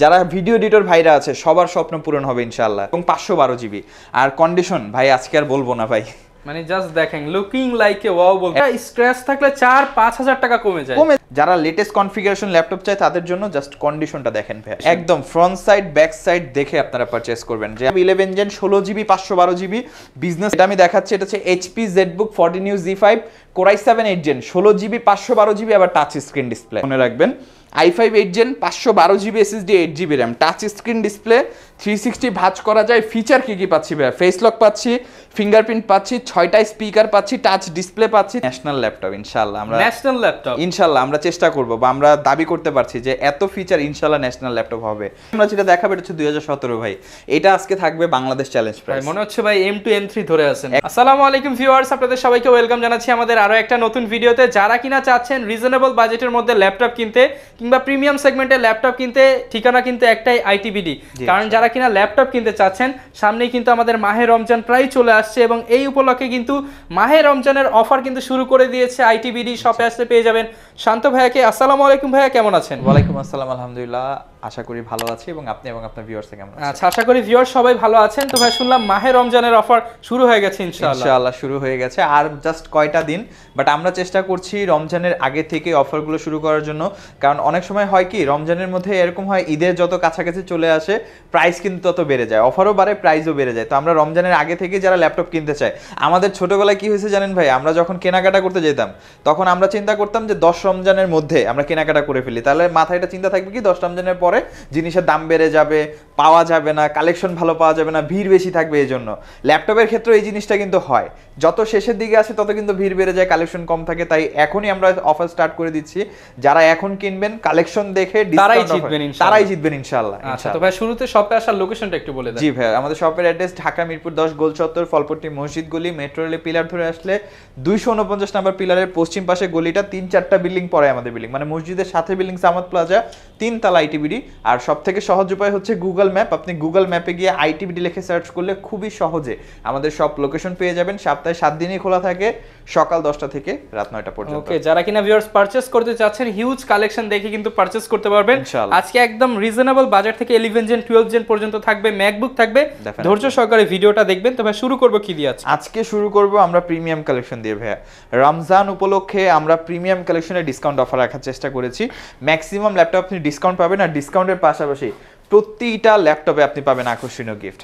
যারা video editor ভাইরা আছে সবার স্বপ্ন পূরণ হবে ইনশাআল্লাহ। এবং 512 GB আর কন্ডিশন ভাই আজকে আর বলবো না ভাই, মানে জাস্ট দেখেন লুকিং লাইক এ ওয়াও বলতে স্ক্র্যাচ থাকলে 4-5 হাজার টাকা কমে যায়। যারা লেটেস্ট কনফিগারেশন ল্যাপটপ চায় তাদের জন্য জাস্ট কন্ডিশনটা দেখেন ভাই, একদম ফ্রন্ট সাইড ব্যাক সাইড দেখে আপনারা পারচেজ করবেন। যে 11 জেন 16GB 512GB বিজনেস, এটা আমি দেখাচ্ছি, এটা হচ্ছে HP ZBook 14U Z5 Core i7 8 gen 16GB 512GB আবার টাচ স্ক্রিন ডিসপ্লে। মনে রাখবেন i5 8 gen 512GB SSD 8GB RAM touch screen display 360 ভাঁজ করা যায়। ফিচার কি কি পাচ্ছি ভাই? ফেস লক পাচ্ছি, ফিঙ্গারপ্রিন্ট পাচ্ছি, 6টা স্পিকার পাচ্ছি, টাচ ডিসপ্লে পাচ্ছি। ন্যাশনাল ল্যাপটপ ইনশাআল্লাহ, আমরা ন্যাশনাল ল্যাপটপ ইনশাআল্লাহ আমরা চেষ্টা করব বা আমরা দাবি করতে পারছি যে এত ফিচার ইনশাআল্লাহ ন্যাশনাল ল্যাপটপ হবে। আমরা যেটা দেখাবো এটা হচ্ছে 2017 ভাই, এটা আজকে থাকবে বাংলাদেশ চ্যালেঞ্জ প্রাইস। মনে হচ্ছে ভাই M2 M3 ধরে আছেন। আসসালামু আলাইকুম ভিউয়ার্স, আপনাদের সবাইকে ওয়েলকাম জানাচ্ছি আমাদের আরো একটা নতুন ভিডিওতে। যারা কিনা চাচ্ছেন রিজনেবল বাজেটের মধ্যে ল্যাপটপ কিনতে কিংবা প্রিমিয়াম সেগমেন্টের ল্যাপটপ কিনতে, ঠিকানা কিন্তু একটাই ITBD। কারণ যারা কিনা ল্যাপটপ কিনতে চাচ্ছেন, সামনেই কিন্তু আমাদের মাহে রমজান প্রায় চলে আসছে এবং এই উপলক্ষে কিন্তু মাহে রমজানের অফার কিন্তু শুরু করে দিয়েছে ITBD শপে। আসলে পেয়ে যাবেন শান্ত ভাইয়াকে। আসসালামু আলাইকুম ভাইয়া, কেমন আছেন? ওয়ালাইকুম আসসালাম, আলহামদুলিল্লাহ, আশা করি ভালো আছি এবং আপনি এবং আপনার ভিউয়ার্স কেমন আছেন? আচ্ছা, আশা করি ভিউয়ার্স সবাই ভালো আছেন। তো ভাই শুনলাম মাহে রমজানের অফার শুরু হয়ে গেছে ইনশাআল্লাহ শুরু হয়ে গেছে, আর জাস্ট কয়টা দিন, বাট আমরা চেষ্টা করছি রমজানের আগে থেকে অফারগুলো শুরু করার জন্য। কারণ অনেক সময় হয় কি রমজানের মধ্যে এরকম হয়, ঈদের যত কাছাকাছি চলে আসে প্রাইস কিন্তু তত বেড়ে যায়, অফারও বাড়ে প্রাইসও বেড়ে যায়। তো আমরা রমজানের আগে থেকে যারা ল্যাপটপ কিনতে চায়, আমাদের ছোটবেলায় কি হয়েছে জানেন ভাই, আমরা যখন কেনাকাটা করতে যেতাম তখন আমরা চিন্তা করতাম যে 10 রমজানের মধ্যে আমরা কেনাকাটা করে ফেলি, তাহলে মাথায় এটা চিন্তা থাকবে কি 10 রমজানের পরে জিনিসের দাম বেড়ে যাবে, পাওয়া যাবে না, কালেকশন ভালো পাওয়া যাবে না, ভিড় বেশি থাকবে। এই জন্য ল্যাপটপের ক্ষেত্রে এই জিনিসটা কিন্তু হয়, যত শেষের দিকে আসে তত কিন্তু ভিড় বেড়ে যায়, কালেকশন কম থাকে। তাই এখনই আমরা অফার স্টার্ট করে দিচ্ছি, যারা এখন কিনবেন কালেকশন দেখে তারাই জিতবেন ইনশাআল্লাহ। আচ্ছা, তো ভাই শুরুতে শপে আসার লোকেশনটা একটু বলে দেন। জি ভাই, আমাদের শপের অ্যাড্রেস ঢাকা মিরপুর 10 গোল চত্বর, ফলপট্টি মসজিদ গলি, মেট্রো রেলের পিলার ধরে আসলে 249 নম্বর পিলারের পশ্চিম পাশে গলিটা, 3-4টা বিল্ডিং পরে আমাদের বিল্ডিং, মানে মসজিদের সাথে বিল্ডিং সামাদ প্লাজা, 3 তলা ITBD। আর সব থেকে সহজ উপায় হচ্ছে গুগল ম্যাপ, আপনি গুগল ম্যাপে গিয়ে ITBD লিখে সার্চ করলে খুবই সহজে আমাদের সব লোকেশন পেয়ে যাবেন। সপ্তাহে 7 দিনই খোলা থাকে, সকাল 10টা থেকে রাত 9টা পর্যন্ত। ওকে, যারা কিনা ভিউয়ার্স পারচেজ করতে চাচ্ছেন হিউজ কালেকশন দেখে কিন্তু পারচেজ করতে পারবেন আজকে একদম রিজনেবল বাজেট থেকে 11 জেন 12 জেন পর্যন্ত থাকবে, ম্যাকবুক থাকবে। ধৈর্য সহকারে ভিডিওটা দেখবেন। তো ভাই শুরু করব কি দিয়ে? আজকে শুরু করব আমরা প্রিমিয়াম কালেকশন দিয়ে ভাইয়া। রমজান উপলক্ষে আমরা প্রিমিয়াম কালেকশনে ডিসকাউন্ট অফার রাখার চেষ্টা করেছি। ম্যাক্সিমাম ল্যাপটপ আপনি ডিসকাউন্ট পাবেন, আর ডিসকাউন্টের পাশাপাশি প্রতিটা ল্যাপটপে আপনি পাবেন আকর্ষণীয় গিফট।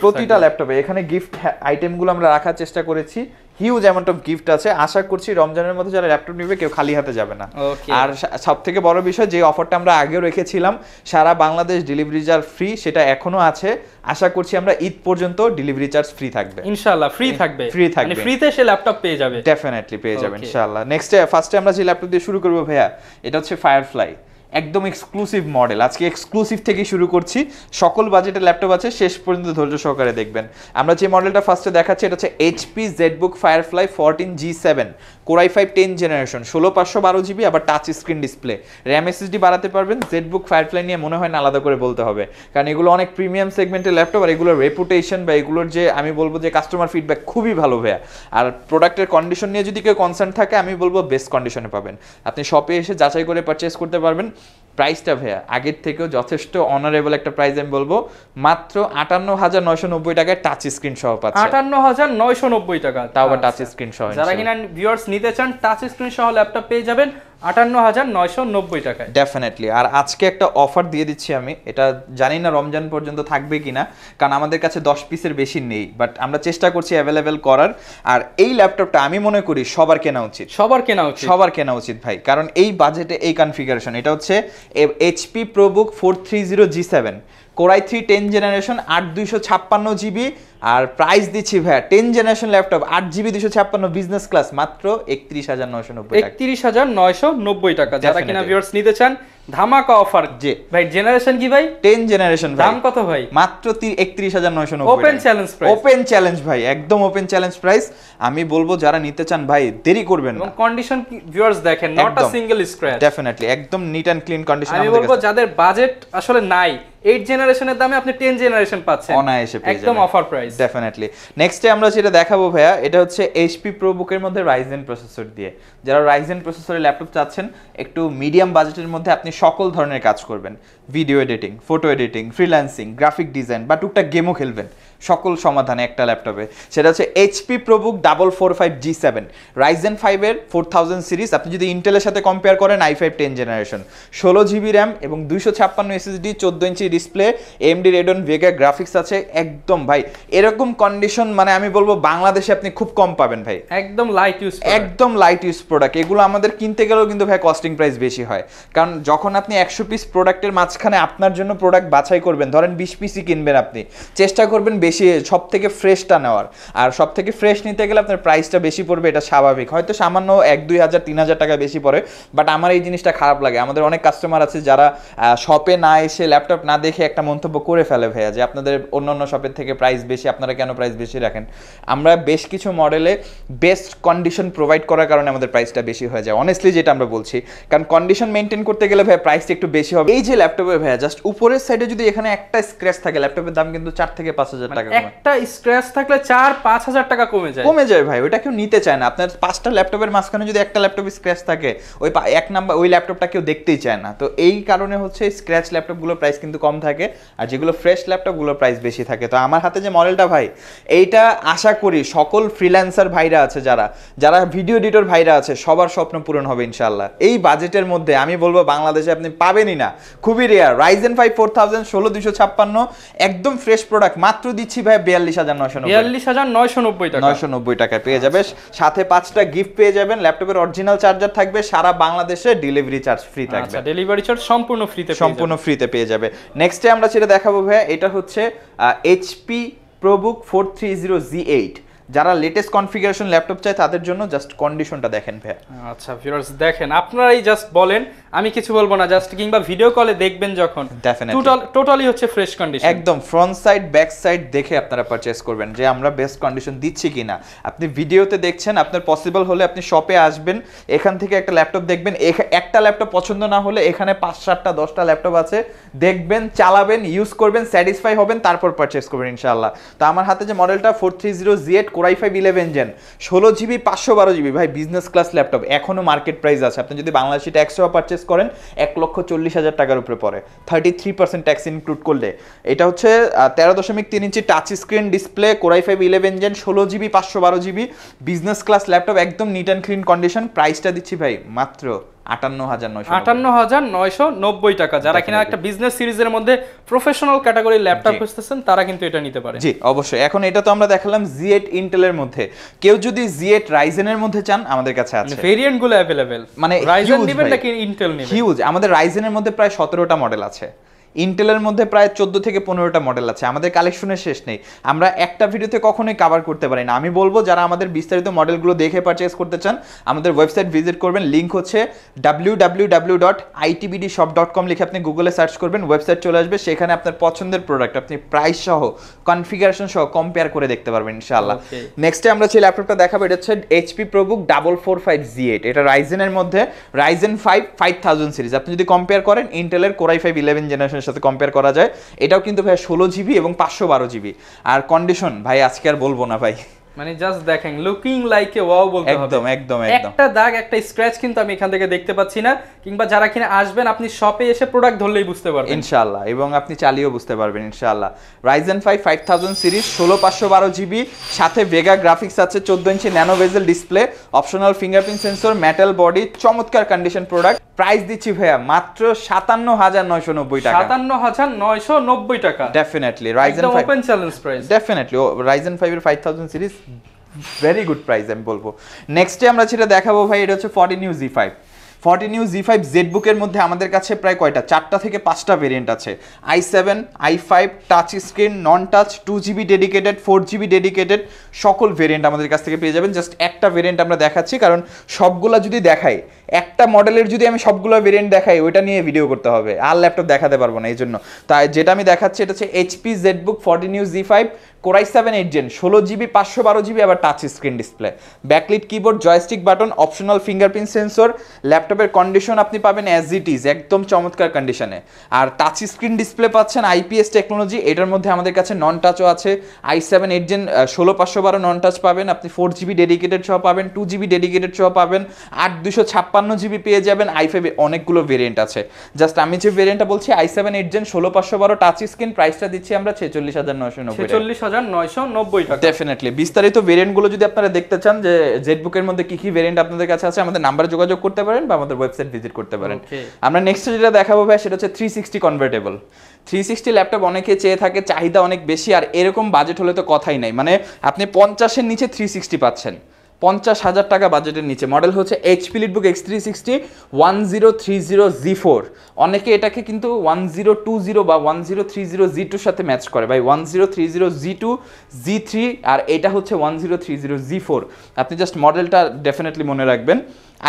প্রতিটা ল্যাপটপে এখানে গিফট আইটেমগুলো আমরা রাখার চেষ্টা করেছি, হিউজ অ্যামাউন্ট অফ গিফট আছে। আশা করছি রমজানের মধ্যে যারা ল্যাপটপ নেবে কেউ খালি হাতে যাবে না। আর সব থেকে বড় বিষয়, যে অফারটা আমরা আগেও রেখেছিলাম সারা বাংলাদেশ ডেলিভারি চার্জ ফ্রি, সেটা এখনো আছে। আশা করছি আমরা ঈদ পর্যন্ত ডেলিভারি চার্জ ফ্রি থাকবে ইনশাআল্লাহ। ফ্রি থাকবে মানে ফ্রিতে সে ল্যাপটপ পেয়ে যাবে, ডেফিনেটলি পেয়ে যাবে ইনশাআল্লাহ। ফার্স্টে আমরা যে ল্যাপটপ দিয়ে শুরু করব ভাইয়া, এটা হচ্ছে ফায়ারফ্লাই, একদম এক্সক্লুসিভ মডেল। আজকে এক্সক্লুসিভ থেকে শুরু করছি, সকল বাজেটের ল্যাপটপ আছে, শেষ পর্যন্ত ধৈর্য সহকারে দেখবেন। আমরা যে মডেলটা ফার্স্টে দেখাচ্ছি এটা হচ্ছে HP ZBook Firefly 14G7 Core i5 10 generation 16512GB আবার touch screen display, RAM SSD বাড়াতে পারবেন। ZBook Firefly নিয়ে মনে হয় না আলাদা করে বলতে হবে, কারণ এগুলো অনেক প্রিমিয়াম সেগমেন্টের ল্যাপটপ, আর এগুলোর রেপুটেশন বা এগুলোর যে আমি বলবো যে কাস্টমার ফিডব্যাক খুবই ভালো ভাইয়া। আর প্রোডাক্টের কন্ডিশন নিয়ে যদি কেউ কনসার্ন থাকে আমি বলবো বেস্ট কন্ডিশনে পাবেন, আপনি শপে এসে যাচাই করে পারচেস করতে পারবেন। প্রাইসটা ভাইয়া আগের থেকেও যথেষ্ট অনারেবল একটা প্রাইস, আমি বলবো মাত্র 58,990 টাকায় টাচ স্ক্রিন সহ পাচ্ছেন। 58,990 টাকা, তাও আবার টাচ স্ক্রিন সহ। যারা কিনা ভিউয়ার্স নিতে চান টাচ স্ক্রিন সহ ল্যাপটপ পেয়ে যাবেন 58,990 টাকায় ডেফিনেটলি। আর আজকে একটা অফার দিয়ে দিচ্ছি আমি, এটা জানি না রমজান পর্যন্ত থাকবে কিনা, কারণ আমাদের কাছে 10 পিসের বেশি নেই, বাট আমরা চেষ্টা করছি অ্যাভেলেবেল করার। আর এই ল্যাপটপটা আমি মনে করি সবার কেনা উচিত ভাই, কারণ এই বাজেটে এই কনফিগারেশন। এটা হচ্ছে HP ProBook 430G7 Core i3 10 generation 8256GB, আর প্রাইস দিচ্ছি ভাইয়া 10 generation laptop 8GB 256 business class মাত্র 31,990 টাকা। যারা কিনা ভিউয়ার্স নিতে চান ধামাকা অফার। জি ভাই, জেনারেশন কি ভাই? 10 জেনারেশন। দাম কত ভাই? মাত্র 31,990। Open challenge price, open challenge ভাই, একদম ওপেন চ্যালেঞ্জ প্রাইস। আমি বলবো যারা নিতে চান ভাই দেরি করবেন না। এবং কন্ডিশন ভিউয়ার্স দেখেন, not a single scratch, definitely একদম নিট এন্ড ক্লিন কন্ডিশন। আমি বলবো যাদের বাজেট আসলে নাই, 8 জেনারেশনের দামে আপনি 10 জেনারেশন পাচ্ছেন অনায়াসে পেয়ে যাবেন, একদম অফার প্রাইস ডেফিনেটলি। নেক্সটে আমরা যেটা দেখাবো ভাইয়া, এটা হচ্ছে HP ProBook এর মধ্যে Ryzen প্রসেসর দিয়ে। যারা Ryzen প্রসেসরের ল্যাপটপ চাচ্ছেন একটু মিডিয়াম বাজেটের মধ্যে, আপনি সকল ধরনের কাজ করবেন, video editing, photo editing, freelancing, graphic design বা টুকটাক গেমও খেলবেন, সকল সমাধানে একটা ল্যাপটপে। সেটা হচ্ছে এইচপি প্রোবুক 445G7 Ryzen 5 এর 4000 সিরিজ। আপনি যদি ইন্টেলের সাথে কম্পেয়ার করেন i5 10 জেনারেশন, 16GB র্যাম এবং 256 SSD, 14 inch display, AMD Radeon Vega graphics আছে। একদম ভাই এরকম কন্ডিশন মানে আমি বলবো বাংলাদেশে আপনি খুব কম পাবেন ভাই, একদম লাইট ইউজ, একদম লাইট ইউজ প্রোডাক্ট। এগুলো আমাদের কিনতে গেলেও কিন্তু ভাই কস্টিং প্রাইস বেশি হয়, কারণ যখন আপনি 100 পিস প্রোডাক্টের মাঝখানে আপনার জন্য প্রোডাক্ট বাছাই করবেন, ধরেন 20 পিসই কিনবেন, আপনি চেষ্টা করবেন বেশি সব থেকে ফ্রেশটা নেওয়ার, আর সব থেকে ফ্রেশ নিতে গেলে আপনার প্রাইসটা বেশি পড়বে, এটা স্বাভাবিক। হয়তো সামান্য 1-2 হাজার 3 হাজার টাকা বেশি পড়ে, বাট আমার এই জিনিসটা খারাপ লাগে। আমাদের অনেক কাস্টমার আছে যারা শপে না এসে ল্যাপটপ না দেখে একটা মন্তব্য করে ফেলে ভাইয়া যে আপনাদের অন্য শপের থেকে প্রাইস বেশি, আপনারা কেন প্রাইস বেশি রাখেন। আমরা বেশ কিছু মডেলে বেস্ট কন্ডিশন প্রোভাইড করার কারণে আমাদের প্রাইসটা বেশি হয়ে যায়, অনেস্টলি যেটা আমরা বলছি, কারণ কন্ডিশন মেনটেন করতে গেলে ভাই প্রাইসটা একটু বেশি হবে। এই যে ল্যাপটপে ভাইয়া জাস্ট উপরের সাইডে যদি এখানে একটা স্ক্র্যাচ থাকে, ল্যাপটপের দাম কিন্তু 4 থেকে 5 হাজার টাকা, একটা স্ক্র্যাচ থাকলে 4-5 হাজার টাকা কমে যায় ভাই, ওটা কেউ নিতে চায় না। আপনার 5টা ল্যাপটপের মাঝখানে যদি একটা ল্যাপটপে স্ক্র্যাচ থাকে, ওই এক নাম্বার ওই ল্যাপটপটা কেউ দেখতেই চায় না। তো এই কারণে হচ্ছে স্ক্র্যাচ ল্যাপটপগুলোর প্রাইস কিন্তু কম থাকে, আর যেগুলো ফ্রেশ ল্যাপটপগুলোর প্রাইস বেশি থাকে। তো আমার হাতে যে মডেলটা ভাই, এইটা আশা করি সকল ফ্রিল্যান্সার ভাইরা আছে, যারা ভিডিও এডিটর ভাইরা আছে, সবার স্বপ্ন পূরণ হবে ইনশাআল্লাহ। এই বাজেটের মধ্যে আমি বলবো বাংলাদেশে আপনি পাবেনই না, খুবই রেয়ার। Ryzen 5 4000 16256 একদম ফ্রেশ প্রোডাক্ট মাত্র দিচ্ছি ভাই 42990 টাকা, 990 টাকায় পেয়ে যাবে। সাথে 5টা গিফট পেয়ে যাবেন, ল্যাপটপের অরিজিনাল চার্জার থাকবে, সারা বাংলাদেশে ডেলিভারি চার্জ ফ্রি থাকবে। আচ্ছা, ডেলিভারি চার্জ সম্পূর্ণ ফ্রিতে পেয়ে যাবে। নেক্সটে আমরা যেটা দেখাবো ভাই, এটা হচ্ছে এইচপি প্রোবুক 430G8। যারা লেটেস্ট কনফিগারেশন ল্যাপটপ চায় তাদের জন্য জাস্ট কন্ডিশনটা দেখেন ভাই। আচ্ছা ভিউয়ার্স দেখেন, আপনারাই জাস্ট বলেন, আমি কিছু বলবো না, জাস্ট কিংবা ভিডিও কলে দেখবেন যখন, টোটালি হচ্ছে ফ্রেশ কন্ডিশন, একদম ফ্রন্ট সাইড ব্যাক সাইড দেখে আপনারা পারচেজ করবেন যে আমরা বেস্ট কন্ডিশন দিচ্ছি কিনা। আপনি ভিডিওতে দেখছেন, আপনার পসিবল হলে আপনি শপে আসবেন, এখান থেকে একটা ল্যাপটপ দেখবেন, একটা ল্যাপটপ পছন্দ না হলে এখানে 5-7টা 10টা ল্যাপটপ আছে, দেখবেন, চালাবেন, ইউজ করবেন, স্যাটিসফাই হবেন, তারপর পারচেজ করবেন ইনশাআল্লাহ। তো আমার হাতে যে মডেলটা 430G8 Core i5 11 gen 16GB 512GB ভাই, বিজনেস ক্লাস ল্যাপটপ, এখনো মার্কেট প্রাইস আছে। আপনি যদি বাংলাদেশি ট্যাক্স সহ পারচেজ করেন 1,40,000 টাকার উপরে পড়ে, 33% ট্যাক্স ইনক্লুড করলে। এটা হচ্ছে 13.3 inch touch screen display, Core i5 11 gen 16GB 512GB business class laptop, একদম নিট অ্যান্ড ক্লিন কন্ডিশন। প্রাইসটা দিচ্ছি ভাই মাত্র 58,990 টাকা। যারা কিনা একটা বিজনেস সিরিজের মধ্যে প্রফেশনাল ক্যাটাগরির ল্যাপটপ খুঁজতেছেন তারা কিন্তু এটা নিতে পারে। জি অবশ্যই। এখন এটা তো আমরা দেখালাম Z8 ইন্টেলের মধ্যে, কেউ যদি Z8 রাইজেনের মধ্যে চান আমাদের কাছে আছে, ভেরিয়েন্ট গুলো अवेलेबल, মানে রাইজেন নেবেন নাকি ইন্টেল নেবেন, হিউজ। আমাদের রাইজেনের মধ্যে প্রায় 17টা মডেল আছে, ইন্টেলের মধ্যে প্রায় 14 থেকে 15টা মডেল আছে। আমাদের কালেকশনের শেষ নেই, আমরা একটা ভিডিওতে কখনোই কভার করতে পারি না। আমি বলবো যারা আমাদের বিস্তারিত মডেলগুলো দেখে পারচেজ করতে চান আমাদের ওয়েবসাইট ভিজিট করবেন, লিংক হচ্ছে www.itbdshop.com লিখে আপনি গুগলে সার্চ করবেন, ওয়েবসাইট চলে আসবে, সেখানে আপনার পছন্দের প্রোডাক্ট আপনি প্রাইস সহ কনফিগারেশন সহ কম্পেয়ার করে দেখতে পারবেন ইনশাআল্লাহ। নেক্সটে আমরা যে ল্যাপটপটা দেখাবো এটা হচ্ছে এইচপি প্রোবুক 445G8, এটা রাইজেনের মধ্যে Ryzen 5 5000 সিরিজ। আপনি যদি কম্পেয়ার করেন ইন্টেলের Core i5 11 জেনারেশন সাথে কম্পেয়ার করা যায়, এটাও কিন্তু ভাই 16GB এবং 512GB। আর কন্ডিশন ভাই আজকে আর বলবো না ভাই, মানে জাস্ট দেখেন, লুকিং লাইক এ ওয়াও বলতে হবে, একদম একটা দাগ একটা স্ক্র্যাচ কিন্তু আমি এখান থেকে দেখতে পাচ্ছি না, কিংবা যারা কিনা আসবেন আপনি শপে এসে প্রোডাক্ট ধরলেই বুঝতে পারবেন ইনশাআল্লাহ, এবং আপনি চালিয়েও বুঝতে পারবেন ইনশাআল্লাহ। Ryzen 5 5000 সিরিজ 16/512GB, সাথে ভেগা গ্রাফিক্স আছে, 14 ইঞ্চি ন্যানো বেজেল display, optional fingerprint sensor, metal body, চমৎকার কন্ডিশন প্রোডাক্ট। প্রাইস দিচ্ছি ভাইয়া মাত্র 57,990 টাকা, 57,990 টাকা। Definitely Ryzen 5 open challenge price, definitely Ryzen 5 এর 5000 সিরিজ ভেরি গুড প্রাইস আমি বলবো। নেক্সটে আমরা যেটা দেখাবো ভাই এটা হচ্ছে 40 Z5 40 জেটবুকের মধ্যে আমাদের কাছে প্রায় কয়টা 4টা থেকে 5টা ভেরিয়েন্ট আছে, i7 i5 টাচ স্ক্রিন, নন touch, 2GB dedicated, 4GB dedicated, সকল ভেরিয়েন্ট আমাদের কাছ থেকে পেয়ে যাবেন। জাস্ট একটা ভেরিয়েন্ট আমরা দেখাচ্ছি, কারণ সবগুলা যদি দেখাই, একটা মডেলের যদি আমি সবগুলো ভেরিয়েন্ট দেখাই ওইটা নিয়ে ভিডিও করতে হবে, আর ল্যাপটপ দেখাতে পারবো না, এই জন্য। তাই যেটা আমি দেখাচ্ছি এটা হচ্ছে HP ZBook 40 New Z5 core i 7 8 gen 16GB 512GB আবার touch screen display, backlit keyboard, joystick button, optional fingerprint sensor. ল্যাপটপের কন্ডিশন আপনি পাবেন অ্যাজ ইট ইজ, একদম চমৎকার কন্ডিশনে। আর টাচ স্ক্রিন ডিসপ্লে পাচ্ছেন IPS টেকনোলজি, এটার মধ্যে আমাদের কাছে নন টাচও আছে। i7 8 জেন 16512 নন টাচ পাবেন আপনি, 4GB ডেডিকেটেড সহ পাবেন, 2GB ডেডিকেটেড সহ পাবেন, 8256GB পেয়ে যাবেন। i5 অনেকগুলো ভেরিয়েন্ট আছে, জাস্ট আমি যে ভেরিয়েন্টটা বলছি i7 8 জেন 16512 টাচ স্ক্রিন, প্রাইসটা দিচ্ছি আমরা 46990 টাকা। ডেফিনেটলি বিস্তারিত ভেরিয়েন্টগুলো যদি আপনারা দেখতে চান যে জেটবুকের মধ্যে কি কি ভেরিয়েন্ট আপনাদের কাছে আছে, আমাদের নাম্বারে যোগাযোগ করতে পারেন বা আমাদের ওয়েবসাইট ভিজিট করতে পারেন। আমরা নেক্সট যেটা দেখাবো ভাই সেটা হচ্ছে 360 কনভার্টেবল। 360 ল্যাপটপ অনেকে চেয়ে থাকে, চাহিদা অনেক বেশি, আর এরকম বাজেট হলে তো কথাই নাই। মানে আপনি 50-এর নিচে 360 পাচ্ছেন, 50,000 টাকা বাজেটের নিচে। মডেল হচ্ছে HP EliteBook X360 1030Z4। অনেকে এটাকে কিন্তু 1020 বা 1030Z2 এর সাথে ম্যাচ করে ভাই, 1030Z2 Z3 আর এটা হচ্ছে 1030Z4। আপনি জাস্ট মডেলটা ডেফিনেটলি মনে রাখবেন।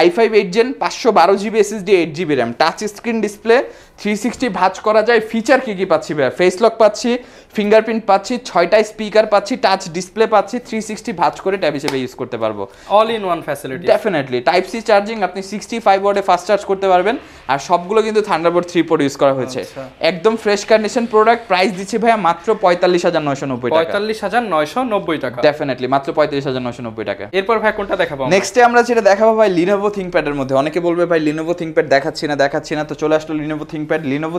i5 8 gen 512GB SSD 8GB RAM, touch screen display, 360 ভাঁজ করা যায়। ফিচার কি কি পাচ্ছি ভাই? ফেস লক পাচ্ছি, ফিঙ্গারপ্রিন্ট পাচ্ছি, 6টা স্পিকার পাচ্ছি, টাচ ডিসপ্লে পাচ্ছি, 360 ভাঁজ করে ট্যাব হিসেবে ইউজ করতে পারবো। All in one facility definitely type C charging, আপনি 65 ওয়াটে ফাস্ট চার্জ করতে পারবেন। আর সবগুলো কিন্তু থান্ডারবোল্ট 3 পোর্ট ইউজ করা হয়েছে। একদম ফ্রেশ কন্ডিশন প্রোডাক্ট। প্রাইস দিচ্ছি ভাইয়া মাত্র 45,990 টাকা। 45,990 টাকা ডেফিনেটলি মাত্র 45,990 টাকা। এরপর ভাই কোনটা দেখাবো? নেক্সটে আমরা যেটা দেখাবো ভাই Lenovo ThinkPad এর মধ্যে। অনেকে বলবে ভাই Lenovo ThinkPad দেখাচ্ছি না, তো চলে আসলো Lenovo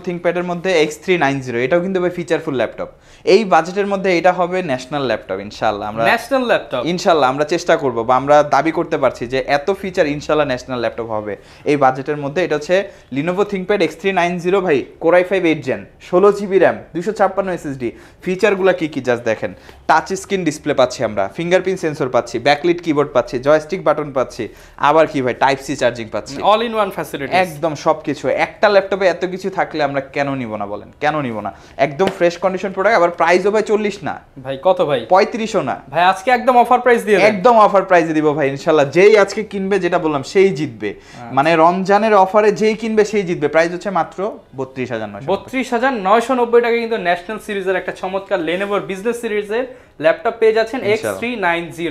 ThinkPad এর মধ্যে X390। এটাও কিন্তু ভাই ফিচারফুল ল্যাপটপ। এই বাজেটের মধ্যে এটা হবে ন্যাশনাল ল্যাপটপ ইনশাআল্লাহ। আমরা ন্যাশনাল ল্যাপটপ ইনশাআল্লাহ আমরা চেষ্টা করব, বা আমরা দাবি করতে পারছি যে এত ফিচার ইনশাআল্লাহ ন্যাশনাল ল্যাপটপ হবে এই বাজেটের মধ্যে। এটা হচ্ছে Lenovo ThinkPad X390 ভাই, Core i5 8 gen 16GB RAM 256 SSD। ফিচারগুলো কি কি জাস্ট দেখেন। টাচ স্ক্রিন ডিসপ্লে পাচ্ছি আমরা, ফিঙ্গারপ্রিন্ট সেন্সর পাচ্ছি, ব্যাকলিট কিবোর্ড পাচ্ছি, জয়স্টিক বাটন পাচ্ছি, আবার কি ভাই টাইপ সি চার্জিং পাচ্ছি, অল ইন ওয়ান ফ্যাসিলিটি, একদম সবকিছু। একটা ল্যাপটপে এত কিছু থাকলে আমরা কেন নিব না বলেন, কেন নিব না? একদম ফ্রেশ কন্ডিশন প্রোডাক্ট। আবার প্রাইসও ভাই 40 না ভাই, কত ভাই? 35ও না ভাই, আজকে একদম অফার প্রাইস দিয়ে একদম অফার প্রাইসে দিব ভাই ইনশাআল্লাহ। যেই আজকে কিনবে, যেটা বললাম, সেই জিতবে। মানে রমজানের অফারে যেই কিনবে সেই জিতবে। প্রাইস হচ্ছে মাত্র 32,990 টাকা। কিন্তু ন্যাশনাল সিরিজের একটা চমৎকার Lenovo বিজনেস সিরিজের ল্যাপটপ পেয়ে যাচ্ছেন X390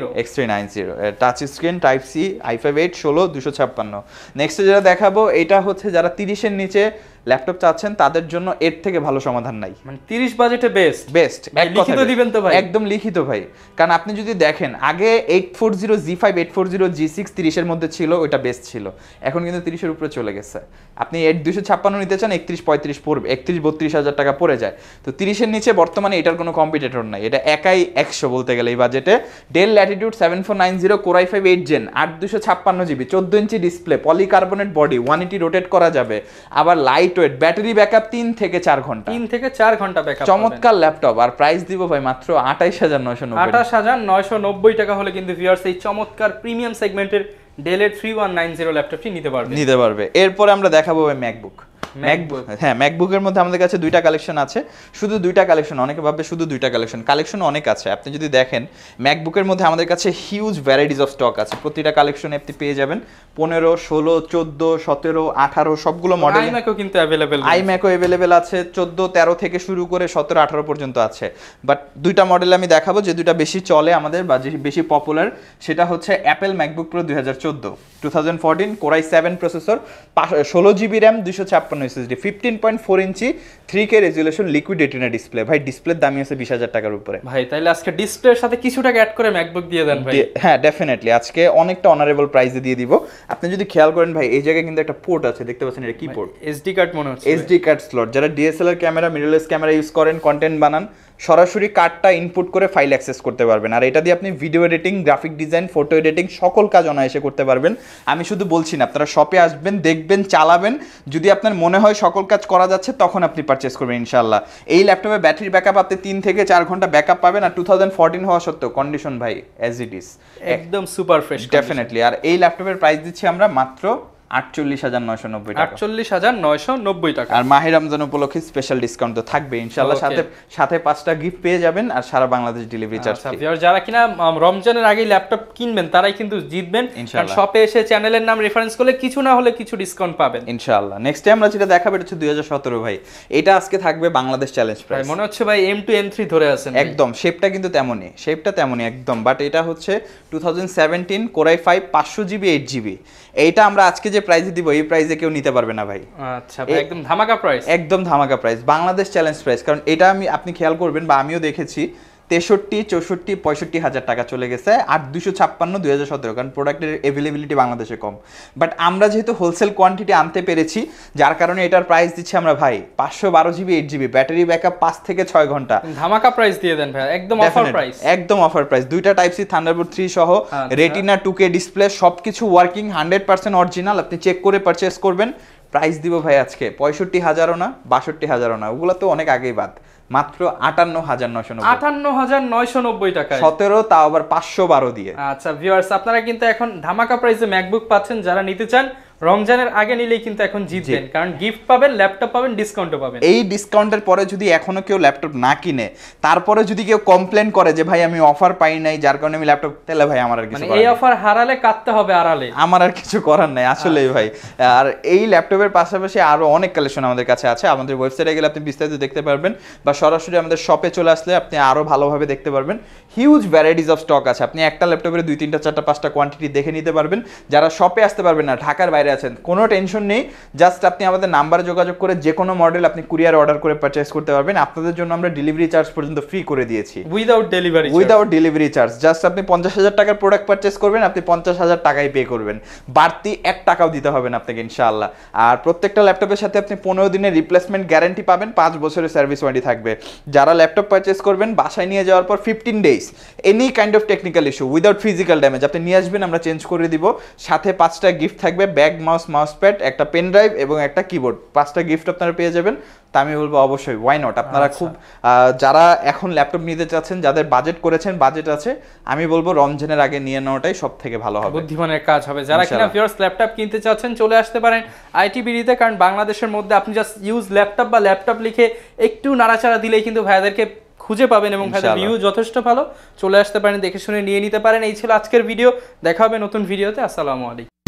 touch screen, type C, i5 8 16 256। Next যেটা দেখাবো এটা হচ্ছে যারা 30-এর নিচে ল্যাপটপ চাচ্ছেন তাদের জন্য এর থেকে ভালো সমাধান নাই। মানে 30 বাজেটে বেস্ট লিখিত দিবেন তো ভাই? একদম লিখিত ভাই। কারণ আপনি যদি দেখেন আগে 840G5 840G6 30-এর মধ্যে ছিল, ওটা বেস্ট ছিল। এখন কিন্তু 30-এর উপরে চলে গেছে। আপনি 8256 নিতে চান 31-35 পড়বে, 31-32 হাজার টাকা পড়ে যায়। তো 30-এর নিচে বর্তমানে এটার কোনো কম্পিটিটর নাই, এটা একাই 100 বলতে গেলে এই বাজেটে। Dell Latitude 7490 Core i5 8 gen 8256GB 14 inch display, polycarbonate body, 180 rotate করা যাবে, আবার লাইট ওয়েট, ব্যাটারি ব্যাকআপ 3 থেকে 4 ঘন্টা, 3 থেকে 4 ঘন্টা ব্যাকআপ। চমৎকার ল্যাপটপ। আর প্রাইস দিব ভাই মাত্র 28,990 টাকা হলে কিন্তু ভিউয়ার্স এই চমৎকার প্রিমিয়াম সেগমেন্টের Dell 3190 ল্যাপটপটি নিতে পারবে। এরপরে আমরা দেখাবো ভাই ম্যাকবুক। হ্যাঁ, ম্যাকবুকের মধ্যে আমাদের কাছে দুইটা কালেকশন আছে। শুধু দুইটা কালেকশন, অনেকে ভাববে শুধু দুইটা কালেকশন অনেক আছে। আপনি যদি দেখেন ম্যাকবুকের মধ্যে আমাদের কাছে হিউজ ভ্যারাইটিস অফ স্টক আছে। প্রতিটা কালেকশনে আপনি পেয়ে যাবেন 15, 16, 14, 17, 18 সবগুলো মডেল। iMacও কিন্তু अवेलेबल, iMacও अवेलेबल আছে, 14, 13 থেকে শুরু করে 17, 18 পর্যন্ত আছে। বাট দুইটা মডেল আমি দেখাবো যে দুইটা বেশি চলে আমাদের বা বেশি পপুলার। সেটা হচ্ছে Apple MacBook pro 2014 Core i7 processor, 16GB RAM 256 SSD, 15.4 ইঞ্চি 3K resolution liquid retina display. ভাই ডিসপ্লের দামই আছে 20,000 টাকার উপরে। ভাই তাইলে আজকে ডিসপ্লের সাথে কিছু টাকা অ্যাড করে ম্যাকবুক দিয়ে দেন ভাই। হ্যাঁ ডেফিনেটলি আজকে অনেকটা অনারেবল প্রাইসে দিয়ে দিব। আপনি যদি খেয়াল করেন ভাই, এই জায়গায় কিন্তু একটা পোর্ট আছে, দেখতে পাচ্ছেন এটা কি পোর্ট? এসডি কার্ড মনে হচ্ছে। SD card slot. যারা DSLR camera, mirrorless camera use করেন, কন্টেন্ট বানান, সরাসরি কার্ডটা ইনপুট করে ফাইল অ্যাক্সেস করতে পারবেন। আর এটা দিয়ে আপনি video editing, graphic design, photo editing সকল কাজ অনায়াসে করতে পারবেন। আমি শুধু বলছি না, আপনারা শপে আসবেন, দেখবেন, চালাবেন। যদি আপনার মনে হয় সকল কাজ করা যাচ্ছে তখন আপনি পারচেস করবেন ইনশাআল্লাহ। এই ল্যাপটপে ব্যাটারি ব্যাকআপ আপনি 3 থেকে 4 ঘন্টা ব্যাকআপ পাবেন। আর 2014 হওয়া সত্ত্বেও কন্ডিশন ভাই অ্যাজ ইট ইজ, একদম সুপার ফ্রেশ ডেফিনেটলি। আর এই ল্যাপটপের প্রাইস দিচ্ছি আমরা মাত্র 48,990 টাকা। 48,990 টাকা। আর মাহে রমজান উপলক্ষে স্পেশাল ডিসকাউন্ট তো থাকবে ইনশাআল্লাহ, সাথে 5টা গিফট পেয়ে যাবেন আর সারা বাংলাদেশ ডেলিভারি চার্জ ফ্রি। যারা কিনা রমজানের আগে ল্যাপটপ কিনবেন তারাই কিন্তু জিতবেন, কারণ শপে এসে চ্যানেলের নাম রেফারেন্স করলে কিছু না হলে কিছু ডিসকাউন্ট পাবেন ইনশাআল্লাহ। নেক্সট টাইম আমরা যেটা দেখাবো এটা হচ্ছে 2017 ভাই, এটা আজকে থাকবে বাংলাদেশ চ্যালেঞ্জ প্রাইস। মনে হচ্ছে ভাই M2 N3 ধরে আছেন একদম, শেপটা কিন্তু তেমনই, একদম, বাট এটা হচ্ছে 2017 Core i5 500GB 8GB। এইটা আমরা আজকে যে প্রাইসে দিব এই প্রাইসে কেউ নিতে পারবে না ভাই। আচ্ছা ভাই, একদম ধামাকা প্রাইস, একদম ধামাকা প্রাইস, বাংলাদেশ চ্যালেঞ্জ প্রাইস। কারণ এটা আপনি খেয়াল করবেন বা আমিও দেখেছি 63, 64, 65 হাজার টাকা চলে গেছে, আর 256 2017, কারণ প্রোডাক্টের অ্যাভেলেবিলিটি বাংলাদেশে কম। বাট আমরা যেহেতু হোলসেল কোয়ান্টিটি আনতে পেরেছি, যার কারণে এটার প্রাইস দিচ্ছি আমরা ভাই 512GB 8GB, ব্যাটারি ব্যাকআপ 5 থেকে 6 ঘন্টা। ধামাকা প্রাইস দিয়ে দেন ভাই, একদম অফার প্রাইস, একদম অফার প্রাইস। দুইটা টাইপ-সি থান্ডারবোল্ট 3 সহ, রেটিনা 2K ডিসপ্লে, সবকিছু ওয়ার্কিং, 100% অরিজিনাল। আপনি চেক করে পারচেজ করবেন। প্রাইস দিব ভাই আজকে 65,000ও না, 62,000ও না, ওগুলো তো অনেক আগেই বাদ, মাত্র 58,990, 58,990 টাকা, 17 তাও আবার 512 দিয়ে। আচ্ছা ভিউয়ার্স, আপনারা কিন্তু এখন ধামাকা প্রাইসে ম্যাকবুক পাচ্ছেন। যারা নিতে চান রমজানের আগে নিলেই কিন্তু এখন জিতবেন, কারণ গিফট পাবেন, ল্যাপটপ পাবেন, ডিসকাউন্টও পাবেন। এই ডিসকাউন্টের পরে যদি এখনো কেউ ল্যাপটপ না কিনে, তারপরে যদি কেউ কমপ্লেন করে যে ভাই আমি অফার পাই নাই যার কারণে আমি ল্যাপটপ, তাহলে ভাই আমার আর কিছু করার নেই। এই অফার হারালে কাটতে হবে আড়ালে, আমার আর কিছু করার নাই আসলেই ভাই। আর এই ল্যাপটপের পাশাপাশি আরো অনেক কালেকশন আমাদের কাছে আছে। আমাদের ওয়েবসাইটে গেলে আপনি বিস্তারিত দেখতে পারবেন, বা সরাসরি আমাদের শপে চলে আসলে আপনি আরো ভালোভাবে দেখতে পারবেন। হিউজ ভ্যারাইটিস অফ স্টক আছে, আপনি একটা ল্যাপটপের 2, 3, 4, 5টা কোয়ান্টিটি দেখে নিতে পারবেন। যারা শপে আসতে পারবেন না, ঢাকার বাইরে আছেন, কোনো টেনশন নেই, জাস্ট আপনি আমাদের নাম্বারে যোগাযোগ করে যে কোনো মডেল আপনি কুরিয়ার অর্ডার করে পারচেজ করতে পারবেন। আপনাদের জন্য আমরা ডেলিভারি চার্জ পর্যন্ত ফ্রি করে দিয়েছি, উইদাউট ডেলিভারি চার্জ। জাস্ট আপনি 50,000 টাকার প্রোডাক্ট পারচেজ করবেন, আপনি 50,000 টাকাই পে করবেন, বাড়তি 1 টাকাও দিতে হবে না আপনাকে ইনশাআল্লাহ। আর প্রত্যেকটা ল্যাপটপের সাথে আপনি 15 দিনের রিপ্লেসমেন্ট গ্যারান্টি পাবেন, 5 বছরের সার্ভিস ওয়ারেন্টি থাকবে। যারা ল্যাপটপ পারচেজ করবেন বাসায় নিয়ে যাওয়ার পর 15 days any kind of technical issue without physical damage আপনি নিয়ে আসবেন, আমরা চেঞ্জ করে দিব। সাথে 5টা গিফট থাকবে, ব্যাগ, মাউস প্যাড, একটা পেন ড্রাইভ এবং একটা কিবোর্ড। 5টা গিফট আপনারা পেয়ে যাবেন। তা আমি বলবো অবশ্যই ওয়াই নট। আপনারা খুব যারা এখন ল্যাপটপ নিতে চাচ্ছেন, যাদের বাজেট করেছেন, বাজেট আছে, আমি বলবো রমজানের আগে নিয়ে নেওয়াটাই সব থেকে ভালো হবে, বুদ্ধিমানের কাজ হবে। যারা কিনা ভিউয়ার্স ল্যাপটপ কিনতে চাচ্ছেন চলে আসতে পারেন আইটিবিডিতে, কারণ বাংলাদেশের মধ্যে আপনি জাস্ট ইউজ ল্যাপটপ বা ল্যাপটপ লিখে একটু নাড়াচাড়া দিলেই কিন্তু ভাইয়াদেরকে খুঁজে পাবেন এবং ভাইদের ভিউ যথেষ্ট ভালো। চলে আসতে পারেন, দেখে শুনে নিয়ে নিতে পারেন। এই ছিল আজকের ভিডিও, দেখা হবে নতুন ভিডিওতে। আসসালামু আলাইকুম।